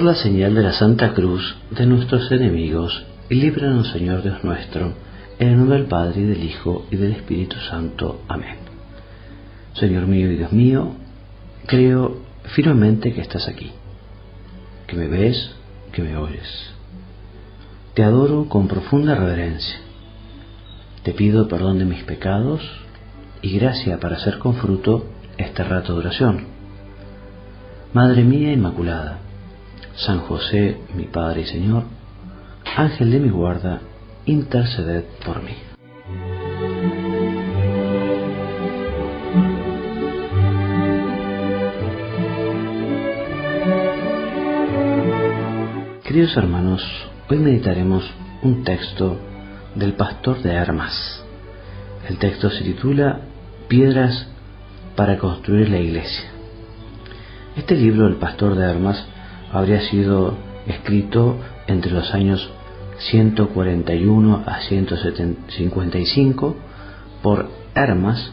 Por la señal de la Santa Cruz de nuestros enemigos, líbranos, Señor Dios nuestro, en el nombre del Padre, y del Hijo, y del Espíritu Santo. Amén. Señor mío y Dios mío, creo firmemente que estás aquí, que me ves, que me oyes. Te adoro con profunda reverencia. Te pido perdón de mis pecados y gracia para hacer con fruto este rato de oración. Madre mía Inmaculada, San José, mi Padre y Señor, Ángel de mi guarda, interceded por mí. Queridos hermanos, hoy meditaremos un texto del pastor de Hermas. El texto se titula Piedras para construir la iglesia. Este libro del pastor de Hermas habría sido escrito entre los años 141 a 155 por Hermas,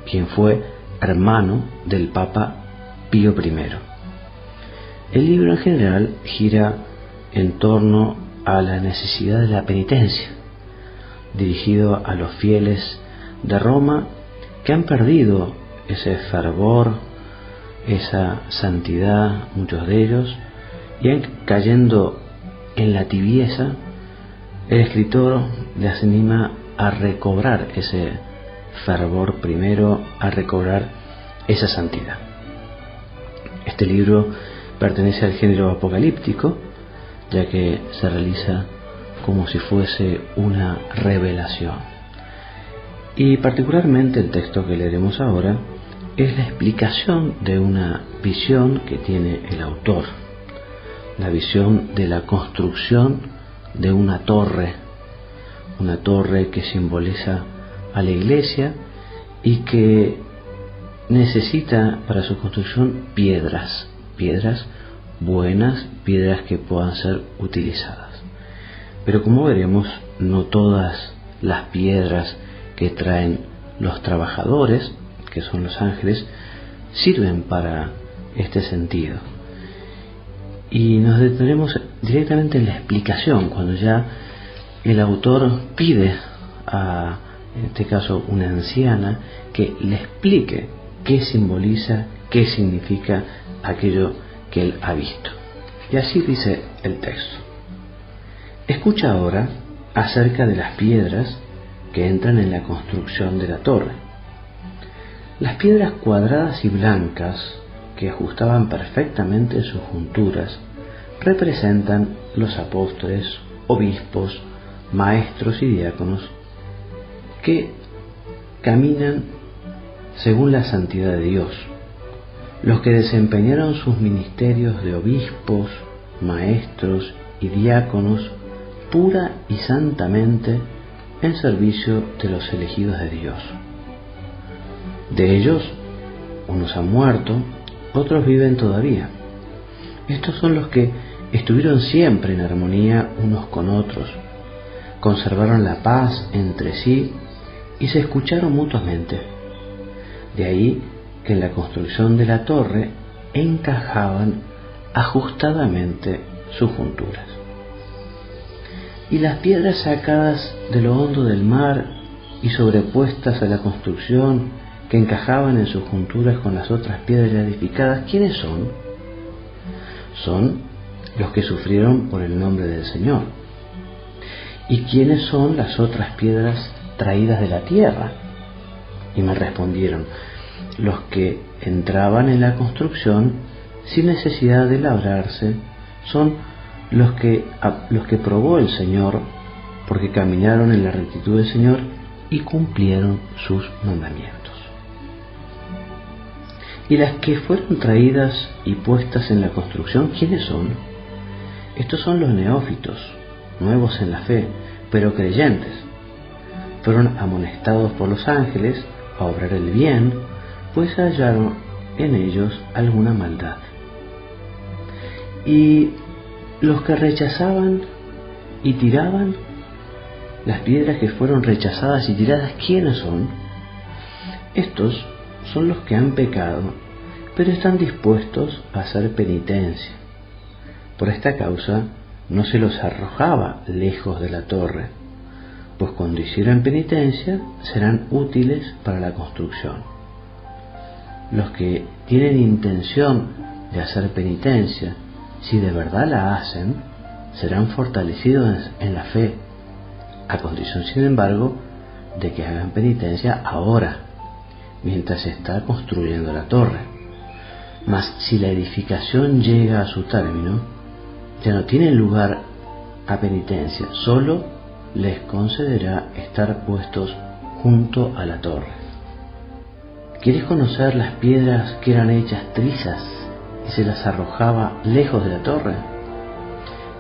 quien fue hermano del Papa Pío I. El libro en general gira en torno a la necesidad de la penitencia, dirigido a los fieles de Roma que han perdido ese fervor, esa santidad, muchos de ellos, y cayendo en la tibieza. El escritor les anima a recobrar ese fervor primero, a recobrar esa santidad. Este libro pertenece al género apocalíptico, ya que se realiza como si fuese una revelación. Y particularmente el texto que leeremos ahora es la explicación de una visión que tiene el autor, la visión de la construcción de una torre que simboliza a la iglesia y que necesita para su construcción piedras buenas, piedras que puedan ser utilizadas. Pero como veremos, no todas las piedras que traen los trabajadores, que son los ángeles, sirven para este sentido. Y nos detenemos directamente en la explicación, cuando ya el autor pide a, en este caso, una anciana que le explique qué simboliza, qué significa aquello que él ha visto. Y así dice el texto: escucha ahora acerca de las piedras que entran en la construcción de la torre. Las piedras cuadradas y blancas, que ajustaban perfectamente sus junturas, representan los apóstoles, obispos, maestros y diáconos que caminan según la santidad de Dios, los que desempeñaron sus ministerios de obispos, maestros y diáconos pura y santamente en servicio de los elegidos de Dios. De ellos, unos han muerto, otros viven todavía. Estos son los que estuvieron siempre en armonía unos con otros, conservaron la paz entre sí y se escucharon mutuamente. De ahí que en la construcción de la torre encajaban ajustadamente sus junturas. Y las piedras sacadas de lo hondo del mar y sobrepuestas a la construcción, que encajaban en sus junturas con las otras piedras edificadas, ¿quiénes son? Son los que sufrieron por el nombre del Señor. ¿Y quiénes son las otras piedras traídas de la tierra? Y me respondieron: los que entraban en la construcción sin necesidad de labrarse, son los que probó el Señor, porque caminaron en la rectitud del Señor y cumplieron sus mandamientos. Y las que fueron traídas y puestas en la construcción, ¿quiénes son? Estos son los neófitos, nuevos en la fe, pero creyentes. Fueron amonestados por los ángeles a obrar el bien, pues hallaron en ellos alguna maldad. Y los que rechazaban y tiraban, las piedras que fueron rechazadas y tiradas, ¿quiénes son? Estos son los que han pecado, pero están dispuestos a hacer penitencia. Por esta causa no se los arrojaba lejos de la torre, pues cuando hicieran penitencia serán útiles para la construcción. Los que tienen intención de hacer penitencia, si de verdad la hacen, serán fortalecidos en la fe, a condición, sin embargo, de que hagan penitencia ahora, mientras se está construyendo la torre. Mas si la edificación llega a su término, ya no tienen lugar a penitencia, solo les concederá estar puestos junto a la torre. ¿Quieres conocer las piedras que eran hechas trizas y se las arrojaba lejos de la torre?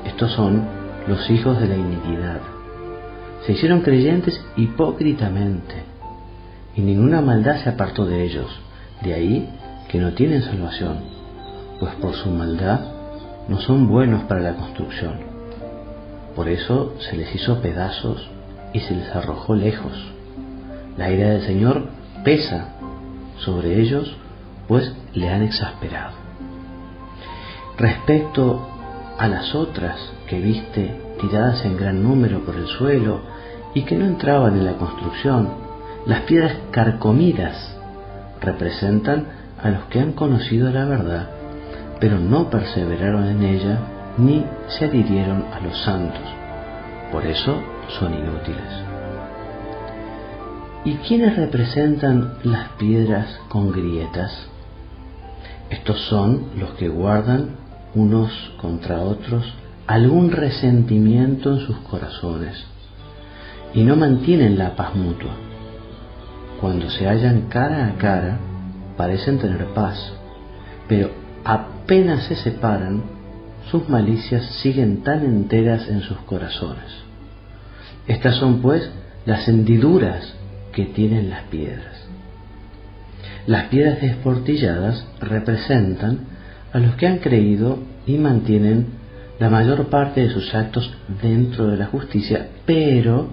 Estos son los hijos de la iniquidad. Se hicieron creyentes hipócritamente, y ninguna maldad se apartó de ellos. De ahí que no tienen salvación, pues por su maldad no son buenos para la construcción. Por eso se les hizo pedazos y se les arrojó lejos. La ira del Señor pesa sobre ellos, pues le han exasperado. Respecto a las otras que viste tiradas en gran número por el suelo y que no entraban en la construcción, las piedras carcomidas representan a los que han conocido la verdad, pero no perseveraron en ella ni se adhirieron a los santos. Por eso son inútiles. ¿Y quiénes representan las piedras con grietas? Estos son los que guardan unos contra otros algún resentimiento en sus corazones y no mantienen la paz mutua. Cuando se hallan cara a cara, parecen tener paz, pero apenas se separan, sus malicias siguen tan enteras en sus corazones. Estas son, pues, las hendiduras que tienen las piedras. Las piedras desportilladas representan a los que han creído y mantienen la mayor parte de sus actos dentro de la justicia, pero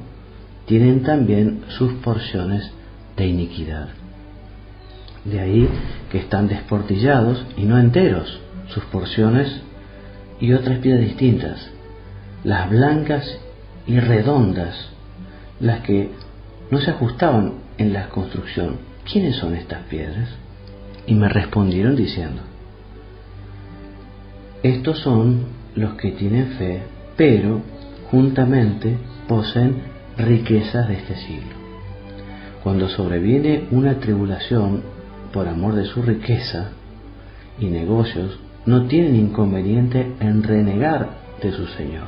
tienen también sus porciones de iniquidad. De ahí que están desportillados y no enteros, sus porciones y otras piedras distintas, las blancas y redondas, las que no se ajustaban en la construcción. ¿Quiénes son estas piedras? Y me respondieron diciendo: estos son los que tienen fe, pero juntamente poseen riquezas de este siglo. Cuando sobreviene una tribulación por amor de su riqueza y negocios, no tienen inconveniente en renegar de su Señor.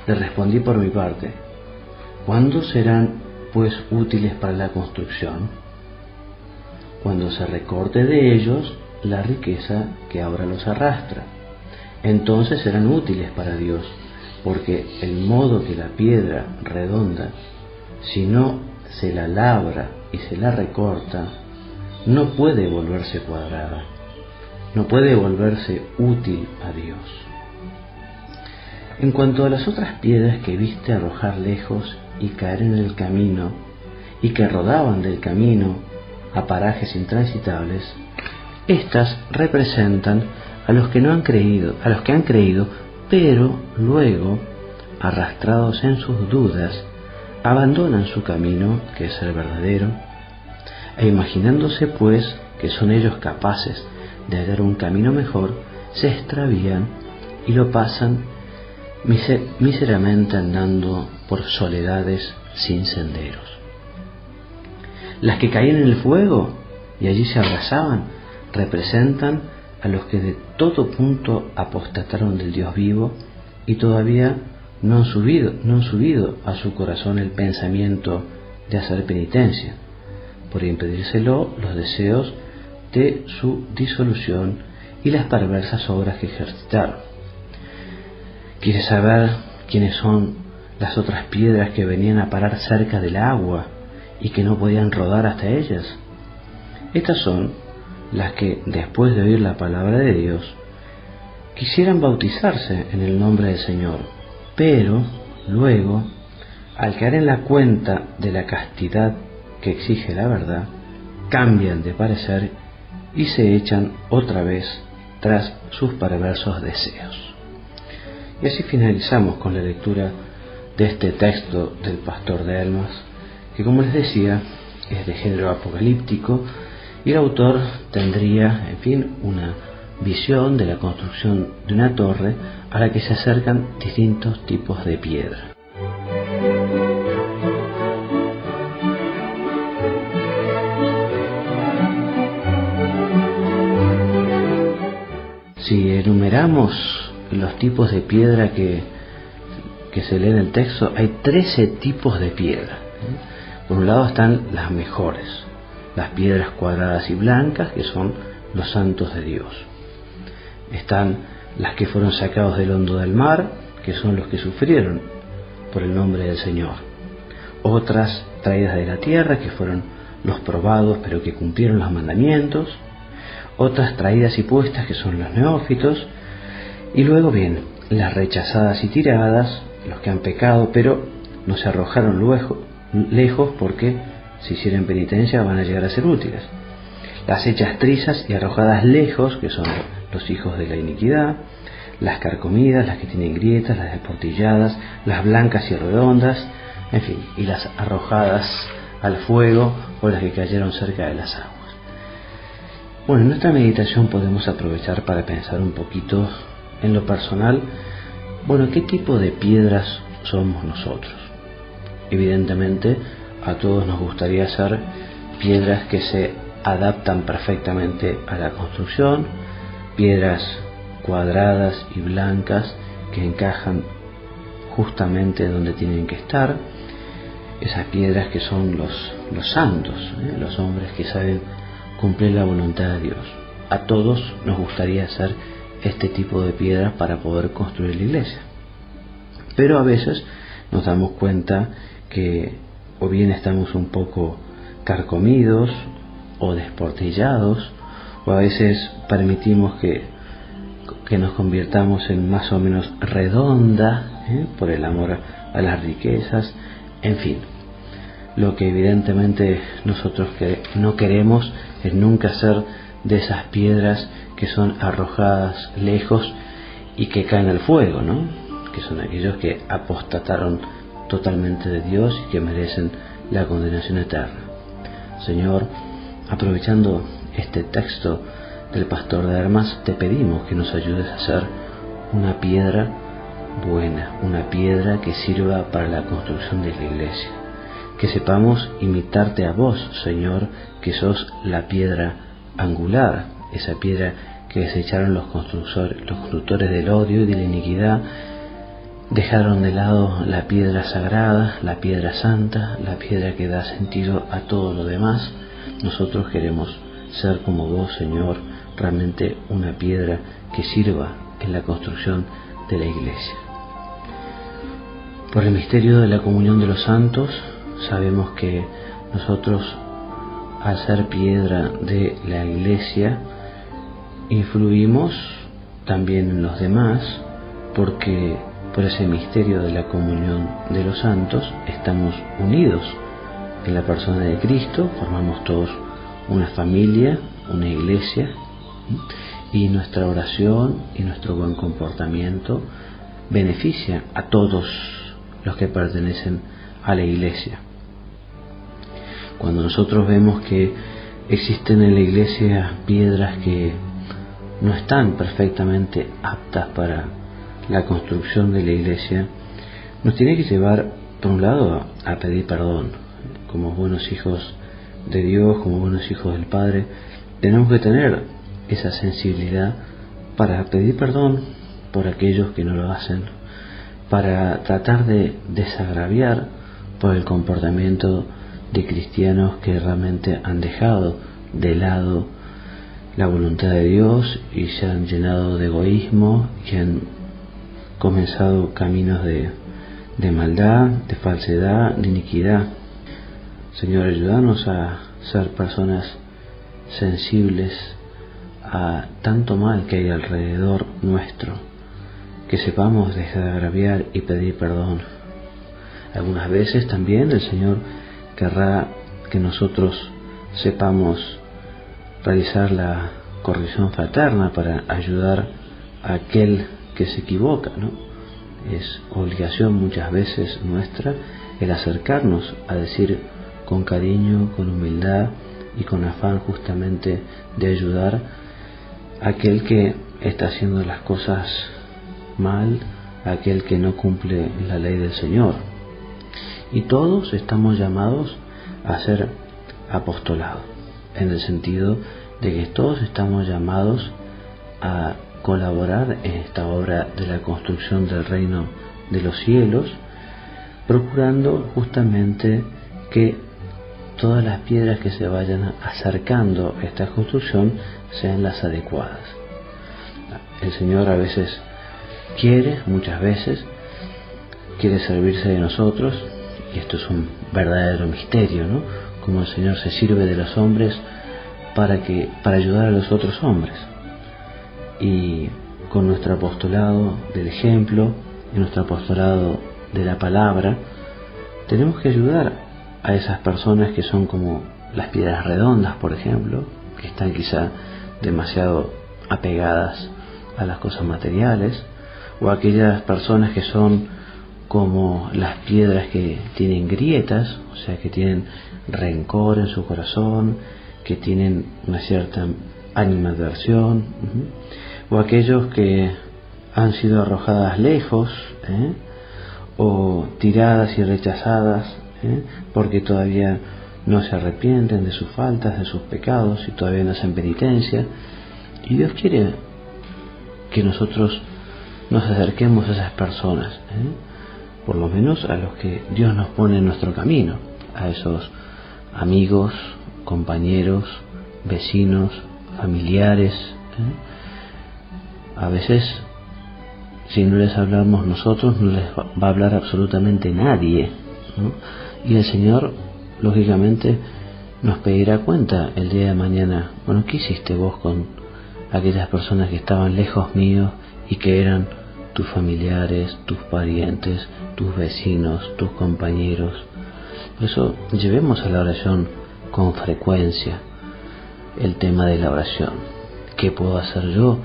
Le respondí por mi parte: ¿cuándo serán pues útiles para la construcción? Cuando se recorte de ellos la riqueza que ahora los arrastra, entonces serán útiles para Dios, porque el modo que la piedra redonda, si no se la labra y se la recorta, no puede volverse cuadrada, no puede volverse útil a Dios. En cuanto a las otras piedras que viste arrojar lejos y caer en el camino, y que rodaban del camino a parajes intransitables, estas representan a los que no han creído, a los que han creído, pero luego, arrastrados en sus dudas, abandonan su camino, que es el verdadero, e imaginándose pues que son ellos capaces de hallar un camino mejor, se extravían y lo pasan míseramente andando por soledades sin senderos. Las que caían en el fuego y allí se abrazaban representan a los que de todo punto apostataron del Dios vivo y todavía no han subido a su corazón el pensamiento de hacer penitencia, por impedírselo los deseos de su disolución y las perversas obras que ejercitaron. ¿Quieres saber quiénes son las otras piedras que venían a parar cerca del agua y que no podían rodar hasta ellas? Estas son las que, después de oír la palabra de Dios, quisieran bautizarse en el nombre del Señor, pero luego, al caer en la cuenta de la castidad que exige la verdad, cambian de parecer y se echan otra vez tras sus perversos deseos. Y así finalizamos con la lectura de este texto del pastor de Elmas, que, como les decía, es de género apocalíptico, y el autor tendría, en fin, una visión de la construcción de una torre a la que se acercan distintos tipos de piedra. Si enumeramos los tipos de piedra que se lee en el texto, hay 13 tipos de piedra. Por un lado están las mejores, las piedras cuadradas y blancas, que son los santos de Dios. Están las que fueron sacados del hondo del mar, que son los que sufrieron por el nombre del Señor. Otras traídas de la tierra, que fueron los probados, pero que cumplieron los mandamientos. Otras traídas y puestas, que son los neófitos. Y luego bien, las rechazadas y tiradas, los que han pecado, pero no se arrojaron lejos, porque si hicieran penitencia van a llegar a ser útiles. Las hechas trizas y arrojadas lejos, que son los hijos de la iniquidad. Las carcomidas, las que tienen grietas, las desportilladas, las blancas y redondas, en fin, y las arrojadas al fuego, o las que cayeron cerca de las aguas. Bueno, en nuestra meditación podemos aprovechar para pensar un poquito en lo personal. Bueno, ¿qué tipo de piedras somos nosotros? Evidentemente, a todos nos gustaría ser piedras que se adaptan perfectamente a la construcción, piedras cuadradas y blancas que encajan justamente donde tienen que estar, esas piedras que son los santos, los hombres que saben cumplir la voluntad de Dios. A todos nos gustaría ser este tipo de piedras para poder construir la iglesia. Pero a veces nos damos cuenta que o bien estamos un poco carcomidos o desportillados, o a veces permitimos que nos convirtamos en más o menos redonda, por el amor a las riquezas, en fin. Lo que evidentemente nosotros no queremos es nunca ser de esas piedras que son arrojadas lejos y que caen al fuego, ¿no? Que son aquellos que apostataron totalmente de Dios y que merecen la condenación eterna. Señor, aprovechando este texto del pastor de Hermas, te pedimos que nos ayudes a ser una piedra buena, una piedra que sirva para la construcción de la iglesia. Que sepamos imitarte a vos, Señor, que sos la piedra angular, esa piedra que desecharon los constructores del odio y de la iniquidad. Dejaron de lado la piedra sagrada, la piedra santa, la piedra que da sentido a todo lo demás. Nosotros queremos ser como vos, Señor, realmente una piedra que sirva en la construcción de la iglesia. Por el misterio de la comunión de los santos, sabemos que nosotros, al ser piedra de la iglesia, influimos también en los demás, porque por ese misterio de la comunión de los santos estamos unidos en la persona de Cristo, formamos todos una familia, una iglesia, y nuestra oración y nuestro buen comportamiento beneficia a todos los que pertenecen a la iglesia. Cuando nosotros vemos que existen en la iglesia piedras que no están perfectamente aptas para la construcción de la iglesia, nos tiene que llevar, por un lado, a pedir perdón. Como buenos hijos de Dios, como buenos hijos del Padre, tenemos que tener esa sensibilidad para pedir perdón por aquellos que no lo hacen, para tratar de desagraviar por el comportamiento de cristianos que realmente han dejado de lado la voluntad de Dios y se han llenado de egoísmo y han comenzado caminos de maldad, de falsedad, de iniquidad. Señor, ayúdanos a ser personas sensibles a tanto mal que hay alrededor nuestro, que sepamos desagraviar y pedir perdón. Algunas veces también el Señor querrá que nosotros sepamos realizar la corrección fraterna, para ayudar a aquel que se equivoca, ¿no? Es obligación muchas veces nuestra el acercarnos a decir con cariño, con humildad y con afán justamente de ayudar a aquel que está haciendo las cosas mal, a aquel que no cumple la ley del Señor. Y todos estamos llamados a ser apostolado, en el sentido de que todos estamos llamados a colaborar en esta obra de la construcción del reino de los cielos, procurando justamente que todas las piedras que se vayan acercando a esta construcción sean las adecuadas. El Señor a veces muchas veces quiere servirse de nosotros, y esto es un verdadero misterio, ¿no? Como el Señor se sirve de los hombres para ayudar a los otros hombres. Y con nuestro apostolado del ejemplo y nuestro apostolado de la palabra, tenemos que ayudar a esas personas que son como las piedras redondas, por ejemplo, que están quizá demasiado apegadas a las cosas materiales, o aquellas personas que son como las piedras que tienen grietas, o sea, que tienen rencor en su corazón, que tienen una cierta animadversión, o aquellos que han sido arrojadas lejos, o tiradas y rechazadas, porque todavía no se arrepienten de sus faltas, de sus pecados, y todavía no hacen penitencia. Y Dios quiere que nosotros nos acerquemos a esas personas, por lo menos a los que Dios nos pone en nuestro camino, a esos amigos, compañeros, vecinos, familiares. A veces, si no les hablamos nosotros, no les va a hablar absolutamente nadie, ¿no? Y el Señor, lógicamente, nos pedirá cuenta el día de mañana. Bueno, ¿qué hiciste vos con aquellas personas que estaban lejos mío y que eran tus familiares, tus parientes, tus vecinos, tus compañeros? Por eso llevemos a la oración con frecuencia el tema de la oración. ¿Qué puedo hacer yo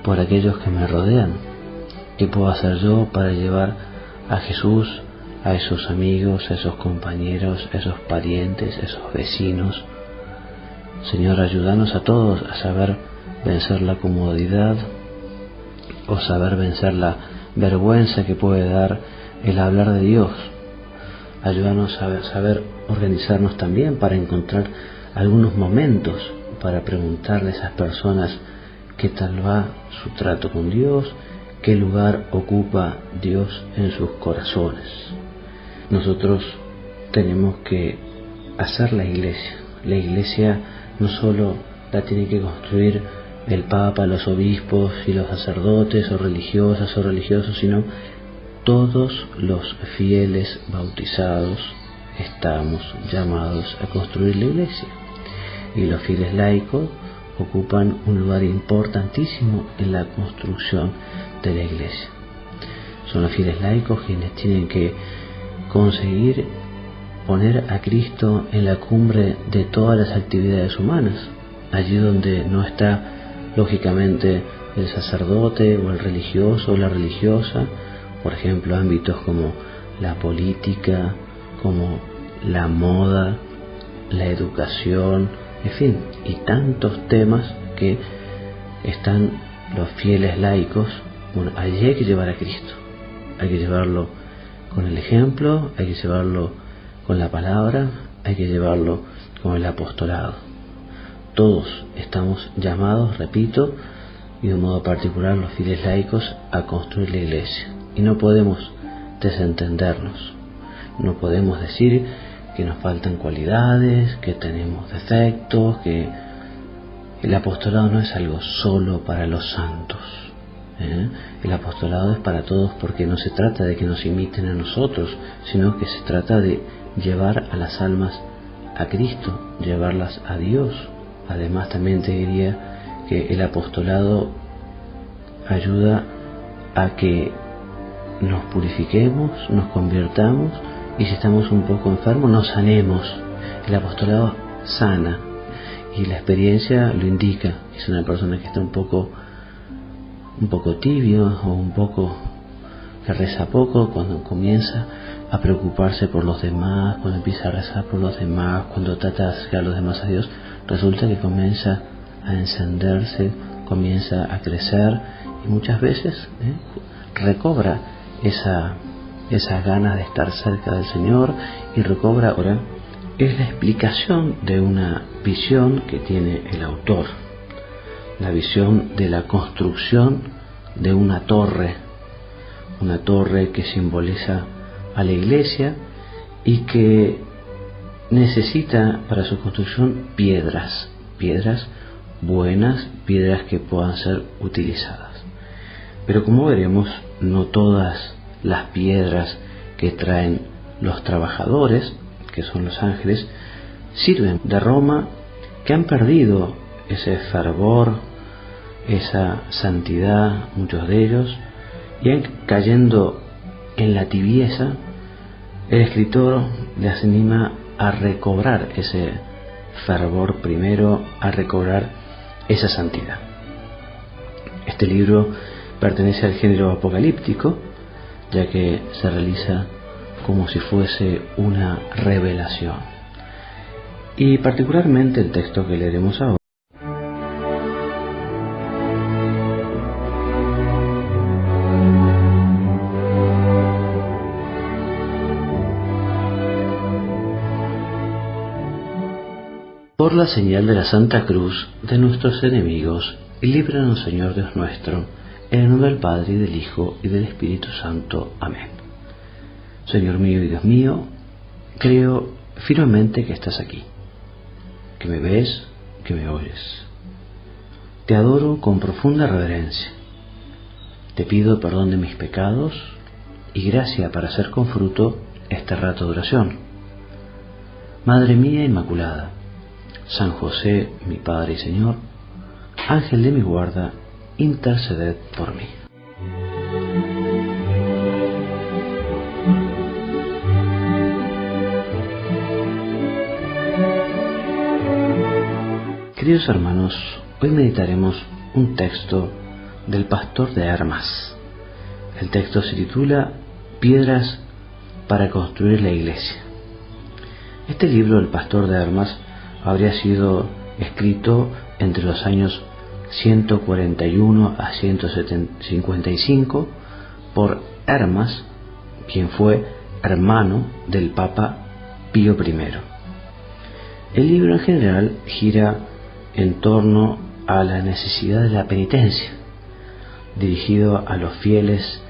por aquellos que me rodean? ¿Qué puedo hacer yo para llevar a Jesús a esos amigos, a esos compañeros, a esos parientes, a esos vecinos? Señor, ayúdanos a todos a saber vencer la comodidad, o saber vencer la vergüenza que puede dar el hablar de Dios. Ayúdanos a saber organizarnos también para encontrar algunos momentos para preguntarle a esas personas qué tal va su trato con Dios, qué lugar ocupa Dios en sus corazones. Nosotros tenemos que hacer la iglesia. La iglesia no solo la tiene que construir el Papa, los obispos y los sacerdotes o religiosas o religiosos, sino todos los fieles bautizados estamos llamados a construir la iglesia. Y los fieles laicos ocupan un lugar importantísimo en la construcción de la iglesia. Son los fieles laicos quienes tienen que conseguir poner a Cristo en la cumbre de todas las actividades humanas, allí donde no está lógicamente el sacerdote o el religioso o la religiosa, por ejemplo, ámbitos como la política, como la moda, la educación, en fin, y tantos temas que están los fieles laicos. Bueno, allí hay que llevar a Cristo, hay que llevarlo con el ejemplo, hay que llevarlo con la palabra, hay que llevarlo con el apostolado. Todos estamos llamados, repito, y de modo particular los fieles laicos, a construir la iglesia. Y no podemos desentendernos, no podemos decir que nos faltan cualidades, que tenemos defectos, que el apostolado no es algo solo para los santos. El apostolado es para todos, porque no se trata de que nos imiten a nosotros, sino que se trata de llevar a las almas a Cristo, llevarlas a Dios. Además, también te diría que el apostolado ayuda a que nos purifiquemos, nos convirtamos, y si estamos un poco enfermos, nos sanemos. El apostolado sana, y la experiencia lo indica. Es una persona que está un poco tibio o un poco que reza poco cuando comienza a preocuparse por los demás, cuando empieza a rezar por los demás, cuando trata de acercar a los demás a Dios, resulta que comienza a encenderse, comienza a crecer y muchas veces recobra esas ganas de estar cerca del Señor y recobra. Ahora es la explicación de una visión que tiene el autor, la visión de la construcción de una torre que simboliza a la iglesia y que necesita para su construcción piedras buenas, piedras que puedan ser utilizadas. Pero como veremos, no todas las piedras que traen los trabajadores, que son los ángeles, sirven. De Roma, que han perdido ese fervor, esa santidad, muchos de ellos, y han cayendo en la tibieza, el escritor les anima a recobrar ese fervor primero, a recobrar esa santidad. Este libro pertenece al género apocalíptico, ya que se realiza como si fuese una revelación. Y particularmente el texto que leeremos ahora. Por la señal de la Santa Cruz de nuestros enemigos, líbranos, Señor Dios nuestro, en el nombre del Padre, y del Hijo, y del Espíritu Santo. Amén. Señor mío y Dios mío, creo firmemente que estás aquí, que me ves, que me oyes. Te adoro con profunda reverencia. Te pido perdón de mis pecados y gracia para hacer con fruto este rato de oración. Madre mía Inmaculada, San José, mi Padre y Señor, Ángel de mi guarda, interceded por mí. Queridos hermanos, hoy meditaremos un texto del pastor de Hermas. El texto se titula Piedras para construir la iglesia. Este libro del pastor de Hermas habría sido escrito entre los años 141 a 155 por Hermas, quien fue hermano del Papa Pío I. El libro en general gira en torno a la necesidad de la penitencia, dirigido a los fieles